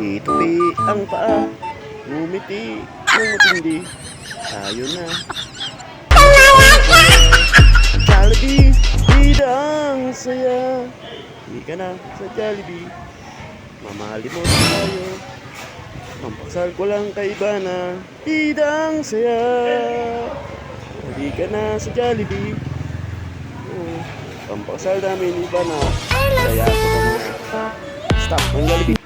Itupi ang paa, ngumiti ng matindi. Tayo na. Jollibee, bidang saya. Hindi ka na sa Jollibee, mamahalin mo tayo. Pampaksal ko lang kay Ivana, bidang saya. Hindi ka na sa Jollibee. Pampaksal namin Ivana, kaya ako pa muna. Stop ang Jollibee.